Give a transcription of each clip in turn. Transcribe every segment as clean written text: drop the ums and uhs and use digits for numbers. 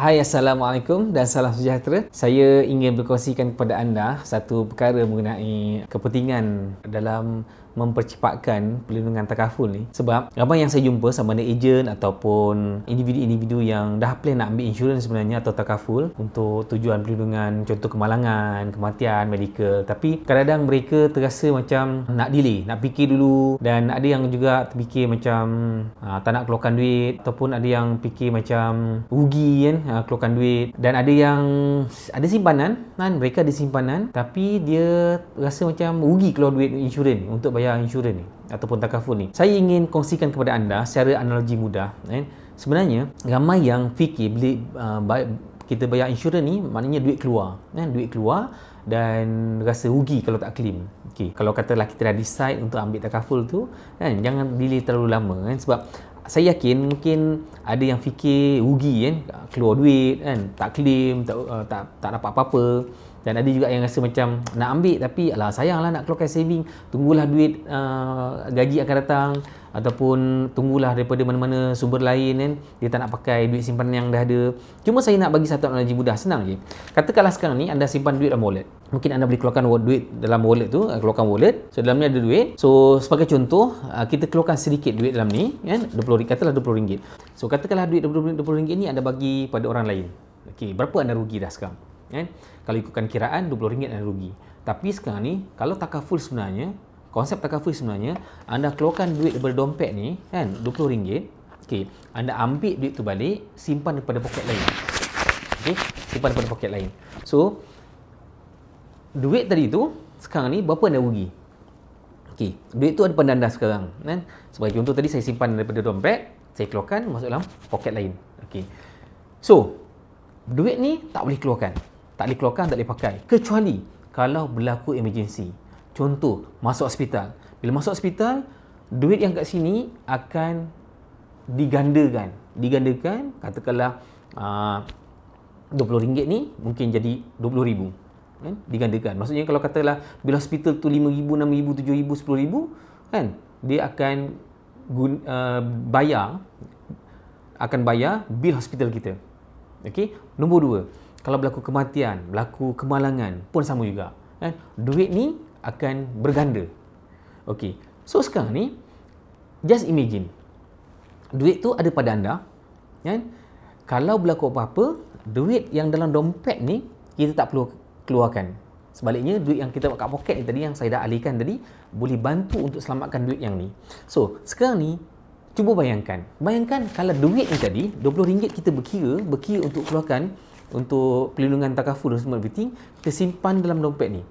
Hai, Assalamualaikum dan salam sejahtera. Saya ingin berkongsikan kepada anda satu perkara mengenai kepentingan dalam mempercepatkan perlindungan takaful ni. Sebab ramai yang saya jumpa sama ada ejen ataupun individu-individu yang dah plan nak ambil insurans sebenarnya atau takaful untuk tujuan perlindungan, contoh kemalangan, kematian, medical. Tapi kadang-kadang mereka terasa macam nak delay, nak fikir dulu, dan ada yang juga terfikir macam tak nak keluarkan duit, ataupun ada yang fikir macam rugi kan, keluarkan duit, dan ada yang ada simpanan kan, mereka ada simpanan tapi dia rasa macam rugi keluar duit insurans ni untuk bayar insurans ni ataupun takaful ni. Saya ingin kongsikan kepada anda secara analogi mudah kan. Sebenarnya ramai yang fikir bila kita bayar insurans ni maknanya duit keluar kan, duit keluar dan rasa rugi kalau tak claim. Okey, kalau katalah kita dah decide untuk ambil takaful tu kan, jangan delay terlalu lama kan, sebab saya yakin mungkin ada yang fikir rugi kan, keluar duit kan, tak claim, tak dapat apa-apa. Dan ada juga yang rasa macam nak ambil tapi alah sayanglah nak keluarkan saving, tunggulah duit gaji akan datang, ataupun tunggulah daripada mana-mana sumber lain kan, dia tak nak pakai duit simpanan yang dah ada. Cuma saya nak bagi satu analogi mudah, senang je. Katakanlah sekarang ni anda simpan duit dalam wallet. Mungkin anda boleh keluarkan duit dalam wallet tu, keluarkan wallet, so dalam ni ada duit. So sebagai contoh, kita keluarkan sedikit duit dalam ni kan, RM20, katalah RM20. So katakanlah duit RM20 ni anda bagi pada orang lain. Okey, berapa anda rugi dah sekarang kan? Kalau ikutkan kiraan RM20 anda rugi. Tapi sekarang ni kalau takaful sebenarnya, konsep takaful sebenarnya anda keluarkan duit daripada dompet ni kan, RM20. Okey, anda ambil duit tu balik, simpan daripada poket lain. Okey, simpan daripada poket lain. So duit tadi tu sekarang ni berapa anda rugi? Okey, duit tu ada pada anda sekarang kan. Sebagai contoh tadi saya simpan daripada dompet, saya keluarkan masuk dalam poket lain. Okey. So duit ni tak boleh keluarkan. Tak boleh keluarkan, tak boleh pakai. Kecuali kalau berlaku emergency. Contoh, masuk hospital. Bila masuk hospital, duit yang kat sini akan digandakan. Digandakan, katakanlah RM20 ni mungkin jadi RM20,000. Kan? Digandakan. Maksudnya kalau katalah bila hospital tu RM5,000, RM6,000, RM7,000, RM10,000 kan, dia akan bayar bil hospital kita. Okey. Nombor 2, kalau berlaku kematian, berlaku kemalangan pun sama juga kan, duit ni akan berganda. Okey. So sekarang ni just imagine duit tu ada pada anda kan, kalau berlaku apa-apa, duit yang dalam dompet ni kita tak perlu keluarkan. Sebaliknya duit yang kita kat poket ni tadi, yang saya dah alihkan tadi, boleh bantu untuk selamatkan duit yang ni. So sekarang ni cuba bayangkan kalau duit ni tadi RM20 kita berkira untuk keluarkan untuk pelindungan takaful dan semua everything, kita simpan dalam dompet ni.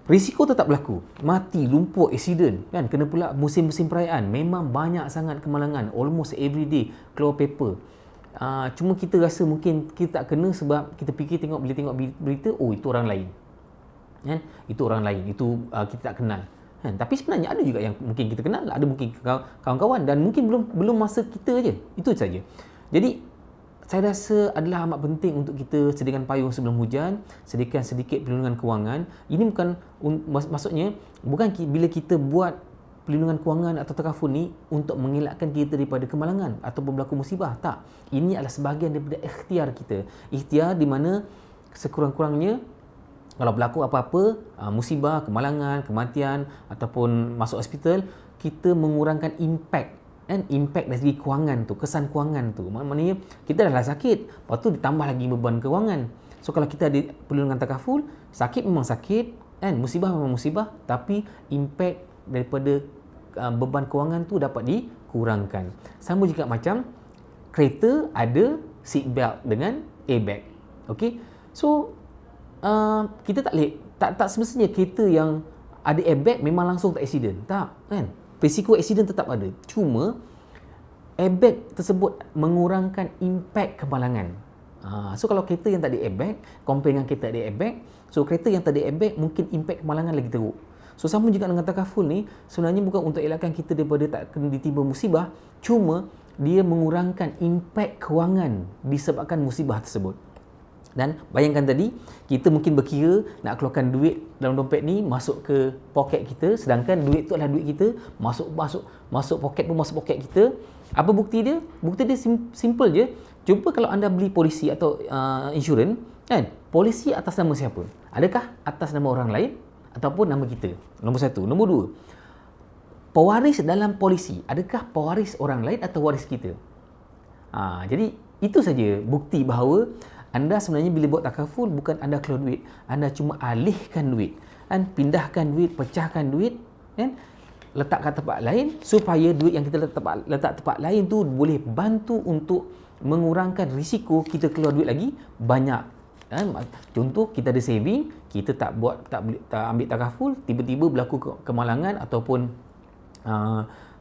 Risiko tetap berlaku, mati, lumpuh, accident kan, kena pula musim-musim perayaan, memang banyak sangat kemalangan, almost every day keluar paper. Cuma kita rasa mungkin kita tak kena sebab kita fikir bila tengok berita, oh itu orang lain kan, itu orang lain, itu kita tak kenal kan. Tapi sebenarnya ada juga yang mungkin kita kenal, ada mungkin kawan-kawan, dan mungkin belum masa kita je. Itu saja. Jadi saya rasa adalah amat penting untuk kita sediakan payung sebelum hujan, sediakan sedikit perlindungan kewangan. Ini bukan maksudnya bukan bila kita buat perlindungan kewangan atau takaful ni untuk mengelakkan kita daripada kemalangan ataupun berlaku musibah. Tak. Ini adalah sebahagian daripada ikhtiar kita. Ikhtiar di mana sekurang-kurangnya kalau berlaku apa-apa, musibah, kemalangan, kematian ataupun masuk hospital, kita mengurangkan impact dari segi kewangan tu, kesan kewangan tu. Maknanya kita dah sakit, lepas tu ditambah lagi beban kewangan. So kalau kita ada perlindungan takaful, sakit memang sakit kan, musibah memang musibah, tapi impact daripada beban kewangan tu dapat dikurangkan. Sama juga macam kereta ada seat belt dengan airbag. Okey. So kita tak semestinya kereta yang ada airbag memang langsung tak accident. Tak kan? Risiko accident tetap ada. Cuma airbag tersebut mengurangkan impact kemalangan. So kalau kereta yang tak ada airbag compare dengan kereta ada airbag, so kereta yang tak ada airbag mungkin impact kemalangan lagi teruk. So sama juga dengan takaful ni, sebenarnya bukan untuk elakkan kita daripada tak kena ditimpa musibah, cuma dia mengurangkan impact kewangan disebabkan musibah tersebut. Dan bayangkan tadi, kita mungkin berkira nak keluarkan duit dalam dompet ni masuk ke poket kita, sedangkan duit tu adalah duit kita, masuk poket pun masuk poket kita. Apa bukti dia? Bukti dia simple je. Cuba kalau anda beli polisi atau insurans, kan, polisi atas nama siapa? Adakah atas nama orang lain ataupun nama kita? Nombor satu. Nombor dua, pewaris dalam polisi, adakah pewaris orang lain atau waris kita? Jadi itu saja bukti bahawa anda sebenarnya bila buat takaful bukan anda keluar duit, anda cuma alihkan duit, kan, pindahkan duit, pecahkan duit, kan, letak kat tempat lain supaya duit yang kita letak tempat lain tu boleh bantu untuk mengurangkan risiko kita keluar duit lagi banyak. Contoh, kita ada saving, kita tak ambil takaful, tiba-tiba berlaku kemalangan ataupun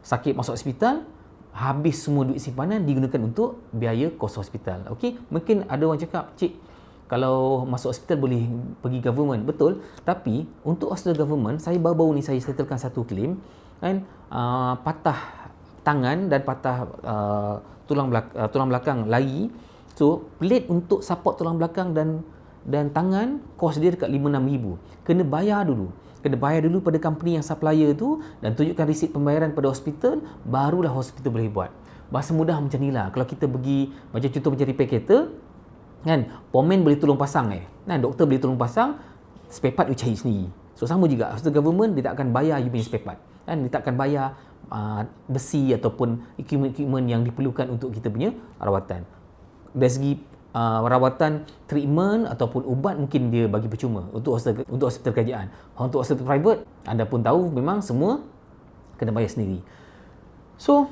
sakit masuk hospital, habis semua duit simpanan digunakan untuk biaya kos hospital. Okey, mungkin ada orang cakap, cik, kalau masuk hospital boleh pergi government. Betul, tapi untuk hospital government, saya baru-baru ni saya settlekan satu claim, kan, patah tangan dan patah tulang belakang lari. So plate untuk support tulang belakang dan tangan kos dia dekat 5-6 ribu. Kena bayar dulu pada company yang supplier tu dan tunjukkan resit pembayaran pada hospital, barulah hospital boleh buat. Bahasa mudah macam ni lah. Kalau kita pergi macam contoh macam repair kereta, kan, pomen boleh tolong pasang, kan, doktor boleh tolong pasang, spare part you cari sendiri. So sama juga hospital government, dia tak akan bayar you punya spare part, kan, dia tak akan bayar besi ataupun equipment yang diperlukan untuk kita punya rawatan. Dari segi rawatan, treatment ataupun ubat mungkin dia bagi percuma untuk hospital kerajaan. Untuk hospital private, anda pun tahu memang semua kena bayar sendiri. So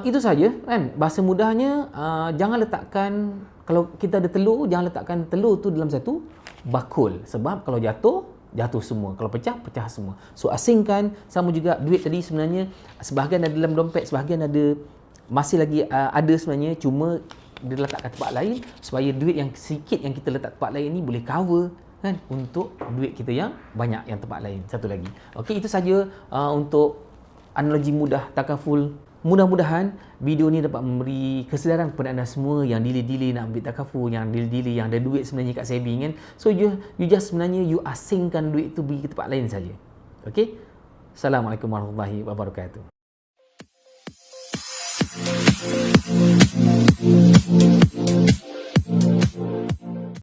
itu saja, kan, bahasa mudahnya. Jangan letakkan, kalau kita ada telur, jangan letakkan telur tu dalam satu bakul, sebab kalau jatuh semua, kalau pecah semua. So asingkan. Sama juga duit tadi, sebenarnya sebahagian ada dalam dompet, sebahagian masih lagi ada sebenarnya, cuma dia letak kat tempat lain supaya duit yang sikit yang kita letak tempat lain ni boleh cover, kan, untuk duit kita yang banyak yang tempat lain satu lagi. Okey, itu saja untuk analogi mudah takaful. Mudah-mudahan video ni dapat memberi kesedaran kepada anda semua yang delay nak ambil takaful, yang delay yang ada duit sebenarnya kat saving, kan. So you just sebenarnya you asingkan duit tu pergi ke tempat lain saja. Okey. Assalamualaikum warahmatullahi wabarakatuh.